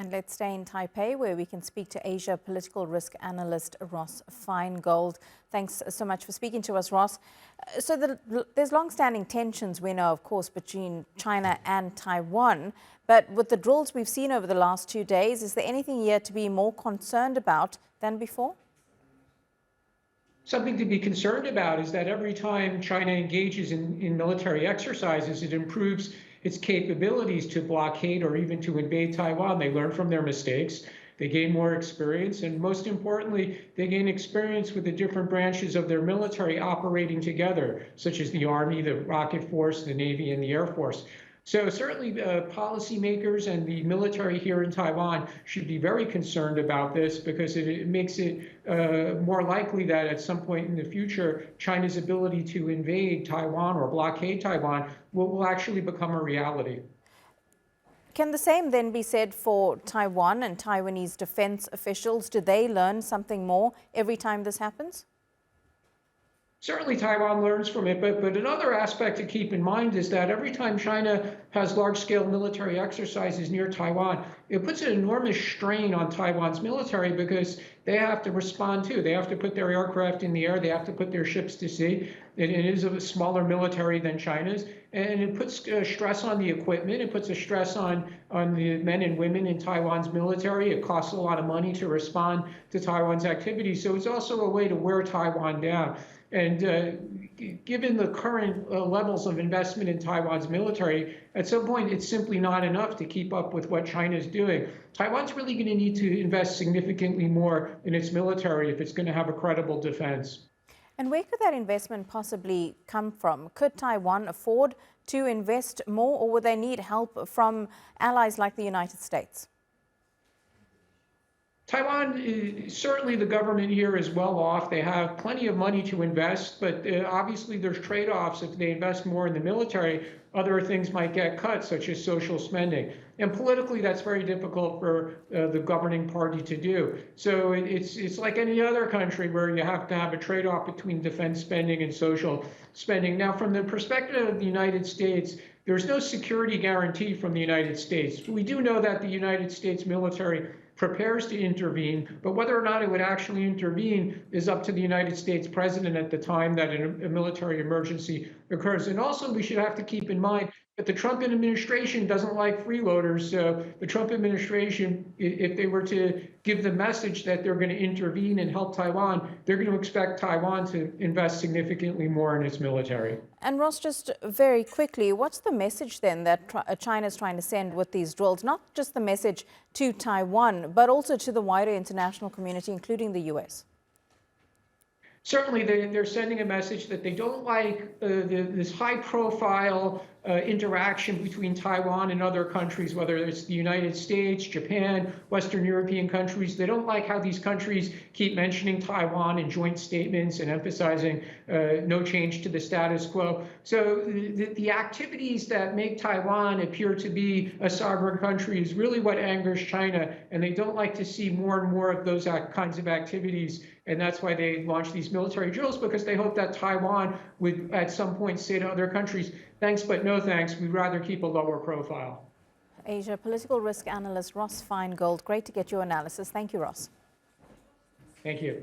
And let's stay in Taipei, where we can speak to Asia political risk analyst Ross Feingold. Thanks so much for speaking to us, Ross. There's long-standing tensions, we know, of course, between China and Taiwan. But with the drills we've seen over the last 2 days, is there anything here to be more concerned about than before? Something to be concerned about is that every time China engages in military exercises, it improves its capabilities to blockade or even to invade Taiwan. They learn from their mistakes. They gain more experience. And most importantly, they gain experience with the different branches of their military operating together, such as the Army, the Rocket Force, the Navy, and the Air Force. So certainly policymakers and the military here in Taiwan should be very concerned about this, because it makes it more likely that at some point in the future, China's ability to invade Taiwan or blockade Taiwan will actually become a reality. Can the same then be said for Taiwan and Taiwanese defense officials? Do they learn something more every time this happens? Certainly Taiwan learns from it, but another aspect to keep in mind is that every time China has large-scale military exercises near Taiwan, it puts an enormous strain on Taiwan's military, because they have to respond too. They have to put their aircraft in the air, they have to put their ships to sea. It is a smaller military than China's, and it puts stress on the equipment. It puts a stress on the men and women in Taiwan's military. It costs a lot of money to respond to Taiwan's activities. So it's also a way to wear Taiwan down. And given the current levels of investment in Taiwan's military, at some point it's simply not enough to keep up with what China's doing. Taiwan's really going to need to invest significantly more in its military if it's going to have a credible defense. And where could that investment possibly come from? Could Taiwan afford to invest more, or would they need help from allies like the United States? Taiwan, certainly the government here is well off. They have plenty of money to invest, but obviously there's trade-offs. If they invest more in the military, other things might get cut, such as social spending. And politically, that's very difficult for the governing party to do. So it's like any other country where you have to have a trade-off between defense spending and social spending. Now, from the perspective of the United States, there's no security guarantee from the United States. We do know that the United States military prepares to intervene, but whether or not it would actually intervene is up to the United States president at the time that a military emergency occurs. And also, we should have to keep in mind that the Trump administration doesn't like freeloaders. So the Trump administration, if they were to give the message that they're going to intervene and help Taiwan, they're going to expect Taiwan to invest significantly more in its military. And Ross, just very quickly, what's the message then that China is trying to send with these drills? Not just the message to Taiwan, but also to the wider international community, including the US? Certainly, they're sending a message that they don't like this high-profile interaction between Taiwan and other countries, whether it's the United States, Japan, Western European countries. They don't like how these countries keep mentioning Taiwan in joint statements and emphasizing no change to the status quo. So the activities that make Taiwan appear to be a sovereign country is really what angers China, and they don't like to see more and more of those kinds of activities. And that's why they launch these military drills, because they hope that Taiwan would at some point say to other countries, thanks, but no thanks, we'd rather keep a lower profile. Asia political risk analyst Ross Feingold, great to get your analysis. Thank you, Ross. Thank you.